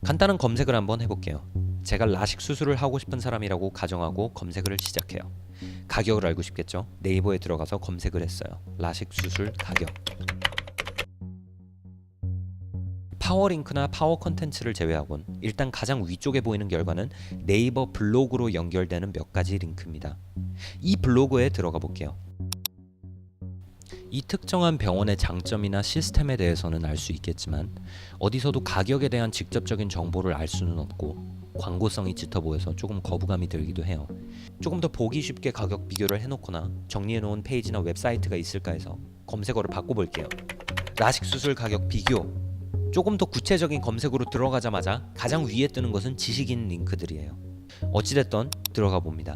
간단한 검색을 한번 해볼게요. 제가 라식 수술을 하고 싶은 사람이라고 가정하고 검색을 시작해요. 가격을 알고 싶겠죠? 네이버에 들어가서 검색을 했어요. 라식 수술 가격. 파워링크나 파워 컨텐츠를 제외하곤 일단 가장 위쪽에 보이는 결과는 네이버 블로그로 연결되는 몇 가지 링크입니다. 이 블로그에 들어가 볼게요. 이 특정한 병원의 장점이나 시스템에 대해서는 알 수 있겠지만 어디서도 가격에 대한 직접적인 정보를 알 수는 없고 광고성이 짙어 보여서 조금 거부감이 들기도 해요. 조금 더 보기 쉽게 가격 비교를 해놓거나 정리해놓은 페이지나 웹사이트가 있을까 해서 검색어를 바꿔볼게요. 라식 수술 가격 비교. 조금 더 구체적인 검색으로 들어가자마자 가장 위에 뜨는 것은 지식인 링크들이에요. 어찌됐든 들어가 봅니다.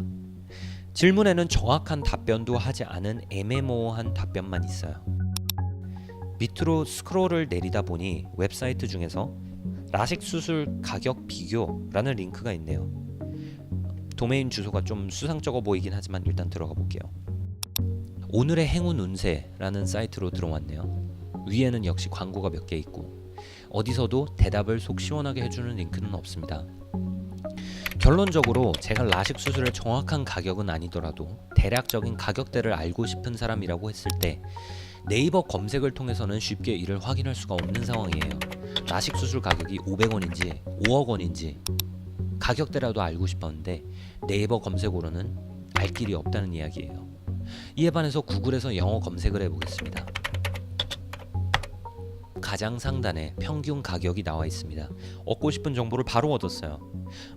질문에는 정확한 답변도 하지 않은 애매모호한 답변만 있어요. 밑으로 스크롤을 내리다 보니 웹사이트 중에서 라식 수술 가격 비교라는 링크가 있네요. 도메인 주소가 좀 수상쩍어 보이긴 하지만 일단 들어가 볼게요. 오늘의 행운 운세라는 사이트로 들어왔네요. 위에는 역시 광고가 몇 개 있고 어디서도 대답을 속 시원하게 해주는 링크는 없습니다. 결론적으로 제가 라식 수술의 정확한 가격은 아니더라도 대략적인 가격대를 알고 싶은 사람이라고 했을 때 네이버 검색을 통해서는 쉽게 이를 확인할 수가 없는 상황이에요. 라식 수술 가격이 500원인지 5억 원인지 가격대라도 알고 싶었는데 네이버 검색으로는 알 길이 없다는 이야기예요. 이에 반해서 구글에서 영어 검색을 해보겠습니다. 가장 상단에 평균 가격이 나와 있습니다. 얻고 싶은 정보를 바로 얻었어요.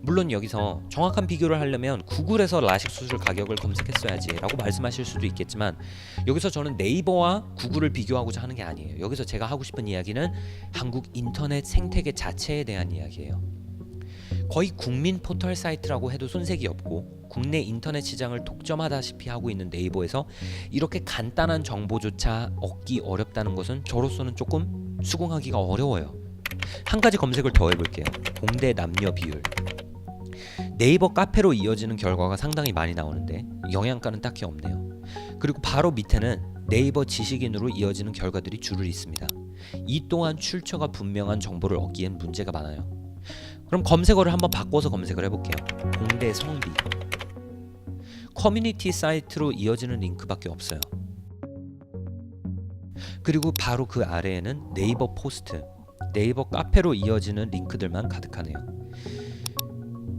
물론 여기서 정확한 비교를 하려면 구글에서 라식 수술 가격을 검색했어야지 라고 말씀하실 수도 있겠지만 여기서 저는 네이버와 구글을 비교하고자 하는 게 아니에요. 여기서 제가 하고 싶은 이야기는 한국 인터넷 생태계 자체에 대한 이야기예요. 거의 국민 포털 사이트라고 해도 손색이 없고 국내 인터넷 시장을 독점하다시피 하고 있는 네이버에서 이렇게 간단한 정보조차 얻기 어렵다는 것은 저로서는 조금 수긍하기가 어려워요. 한 가지 검색을 더 해볼게요. 공대 남녀 비율. 네이버 카페로 이어지는 결과가 상당히 많이 나오는데 영양가는 딱히 없네요. 그리고 바로 밑에는 네이버 지식인으로 이어지는 결과들이 줄을 잇습니다. 이 또한 출처가 분명한 정보를 얻기엔 문제가 많아요. 그럼 검색어를 한번 바꿔서 검색을 해볼게요. 공대 성비. 커뮤니티 사이트로 이어지는 링크밖에 없어요. 그리고 바로 그 아래에는 네이버 포스트, 네이버 카페로 이어지는 링크들만 가득하네요.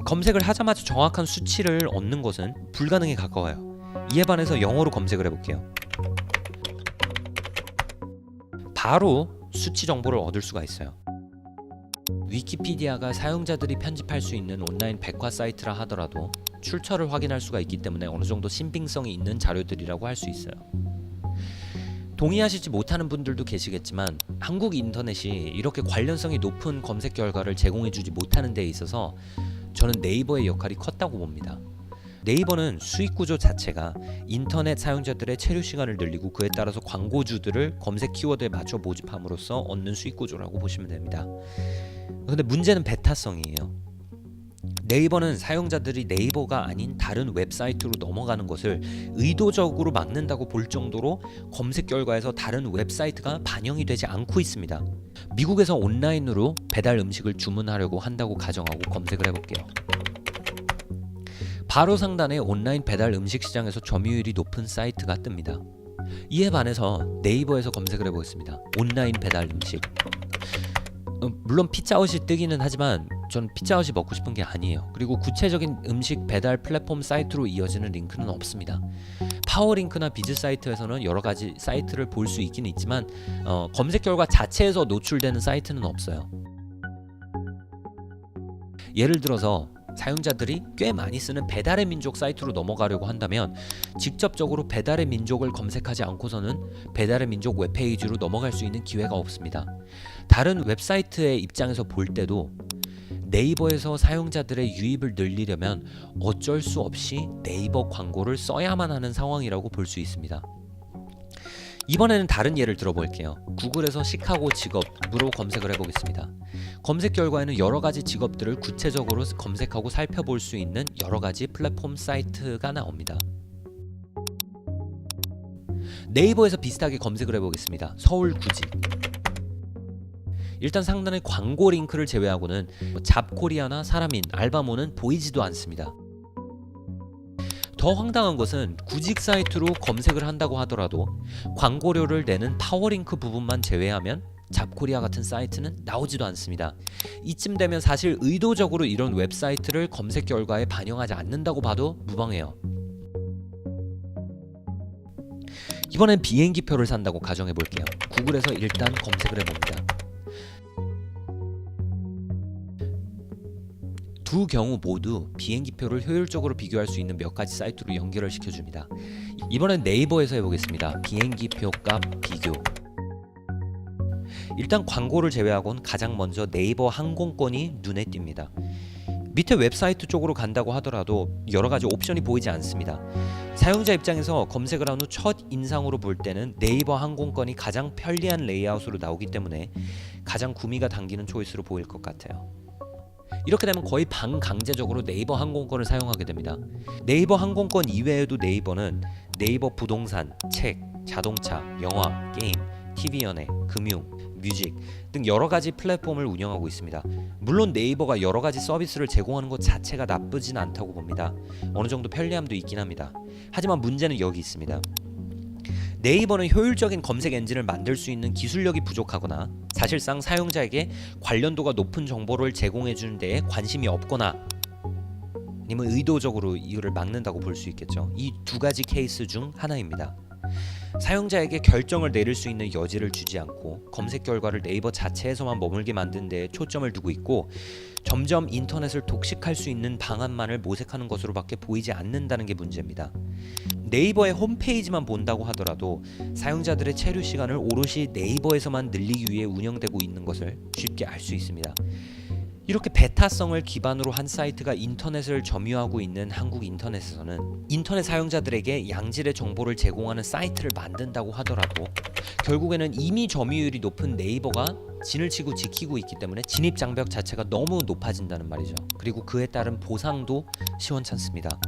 검색을 하자마자 정확한 수치를 얻는 것은 불가능에 가까워요. 이에 반해서 영어로 검색을 해볼게요. 바로 수치 정보를 얻을 수가 있어요. 위키피디아가 사용자들이 편집할 수 있는 온라인 백과 사이트라 하더라도 출처를 확인할 수가 있기 때문에 어느 정도 신빙성이 있는 자료들이라고 할 수 있어요. 동의하시지 못하는 분들도 계시겠지만 한국 인터넷이 이렇게 관련성이 높은 검색 결과를 제공해주지 못하는 데 있어서 저는 네이버의 역할이 컸다고 봅니다. 네이버는 수익 구조 자체가 인터넷 사용자들의 체류 시간을 늘리고 그에 따라서 광고주들을 검색 키워드에 맞춰 모집함으로써 얻는 수익 구조라고 보시면 됩니다. 근데 문제는 배타성이에요. 네이버는 사용자들이 네이버가 아닌 다른 웹사이트로 넘어가는 것을 의도적으로 막는다고 볼 정도로 검색 결과에서 다른 웹사이트가 반영이 되지 않고 있습니다. 미국에서 온라인으로 배달 음식을 주문하려고 한다고 가정하고 검색을 해볼게요. 바로 상단에 온라인 배달 음식 시장에서 점유율이 높은 사이트가 뜹니다. 이에 반해서 네이버에서 검색을 해보겠습니다. 온라인 배달 음식. 물론 피자헛이 뜨기는 하지만 전 피자헛이 먹고 싶은 게 아니에요. 그리고 구체적인 음식 배달 플랫폼 사이트로 이어지는 링크는 없습니다. 파워링크나 비즈 사이트에서는 여러 가지 사이트를 볼 수 있긴 있지만 검색 결과 자체에서 노출되는 사이트는 없어요. 예를 들어서 사용자들이 꽤 많이 쓰는 배달의 민족 사이트로 넘어가려고 한다면 직접적으로 배달의 민족을 검색하지 않고서는 배달의 민족 웹페이지로 넘어갈 수 있는 기회가 없습니다. 다른 웹사이트의 입장에서 볼 때도 네이버에서 사용자들의 유입을 늘리려면 어쩔 수 없이 네이버 광고를 써야만 하는 상황이라고 볼 수 있습니다. 이번에는 다른 예를 들어볼게요. 구글에서 시카고 직업으로 검색을 해보겠습니다. 검색 결과에는 여러 가지 직업들을 구체적으로 검색하고 살펴볼 수 있는 여러 가지 플랫폼 사이트가 나옵니다. 네이버에서 비슷하게 검색을 해보겠습니다. 서울 구직. 일단 상단의 광고 링크를 제외하고는 잡코리아나 사람인, 알바모는 보이지도 않습니다. 더 황당한 것은 구직 사이트로 검색을 한다고 하더라도 광고료를 내는 파워링크 부분만 제외하면 잡코리아 같은 사이트는 나오지도 않습니다. 이쯤 되면 사실 의도적으로 이런 웹사이트를 검색 결과에 반영하지 않는다고 봐도 무방해요. 이번엔 비행기표를 산다고 가정해 볼게요. 구글에서 일단 검색을 해봅니다. 두 경우 모두 비행기표를 효율적으로 비교할 수 있는 몇 가지 사이트로 연결을 시켜줍니다. 이번엔 네이버에서 해보겠습니다. 비행기표 값 비교. 일단 광고를 제외하고는 가장 먼저 네이버 항공권이 눈에 띕니다. 밑에 웹사이트 쪽으로 간다고 하더라도 여러 가지 옵션이 보이지 않습니다. 사용자 입장에서 검색을 한 후 첫 인상으로 볼 때는 네이버 항공권이 가장 편리한 레이아웃으로 나오기 때문에 가장 구미가 당기는 초이스로 보일 것 같아요. 이렇게 되면 거의 반강제적으로 네이버 항공권을 사용하게 됩니다. 네이버 항공권 이외에도 네이버는 네이버 부동산, 책, 자동차, 영화, 게임, TV 연예, 금융, 뮤직 등 여러 가지 플랫폼을 운영하고 있습니다. 물론 네이버가 여러 가지 서비스를 제공하는 것 자체가 나쁘진 않다고 봅니다. 어느 정도 편리함도 있긴 합니다. 하지만 문제는 여기 있습니다. 네이버는 효율적인 검색 엔진을 만들 수 있는 기술력이 부족하거나 사실상 사용자에게 관련도가 높은 정보를 제공해주는 데에 관심이 없거나 아니면 의도적으로 이거를 막는다고 볼 수 있겠죠. 이 두 가지 케이스 중 하나입니다. 사용자에게 결정을 내릴 수 있는 여지를 주지 않고 검색 결과를 네이버 자체에서만 머물게 만든 데에 초점을 두고 있고 점점 인터넷을 독식할 수 있는 방안만을 모색하는 것으로밖에 보이지 않는다는 게 문제입니다. 네이버의 홈페이지만 본다고 하더라도 사용자들의 체류 시간을 오롯이 네이버에서만 늘리기 위해 운영되고 있는 것을 쉽게 알 수 있습니다. 이렇게 베타성을 기반으로 한 사이트가 인터넷을 점유하고 있는 한국 인터넷에서는 인터넷 사용자들에게 양질의 정보를 제공하는 사이트를 만든다고 하더라도 결국에는 이미 점유율이 높은 네이버가 진을 치고 지키고 있기 때문에 진입 장벽 자체가 너무 높아진다는 말이죠. 그리고 그에 따른 보상도 시원찮습니다.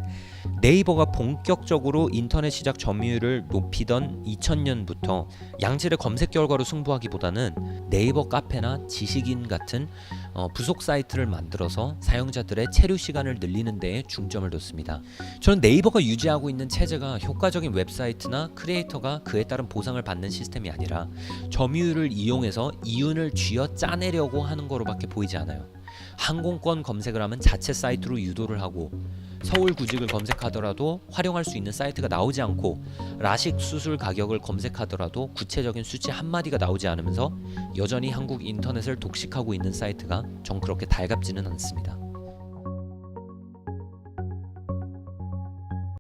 네이버가 본격적으로 인터넷 시장 점유율을 높이던 2000년부터 양질의 검색 결과로 승부하기보다는 네이버 카페나 지식인 같은 부속 사이트를 만들어서 사용자들의 체류 시간을 늘리는 데에 중점을 뒀습니다. 저는 네이버가 유지하고 있는 체제가 효과적인 웹사이트나 크리에이터가 그에 따른 보상을 받는 시스템이 아니라 점유율을 이용해서 이윤을 쥐어 짜내려고 하는 거로밖에 보이지 않아요. 항공권 검색을 하면 자체 사이트로 유도를 하고 서울 구직을 검색하더라도 활용할 수 있는 사이트가 나오지 않고 라식 수술 가격을 검색하더라도 구체적인 수치 한마디가 나오지 않으면서 여전히 한국 인터넷을 독식하고 있는 사이트가 전 그렇게 달갑지는 않습니다.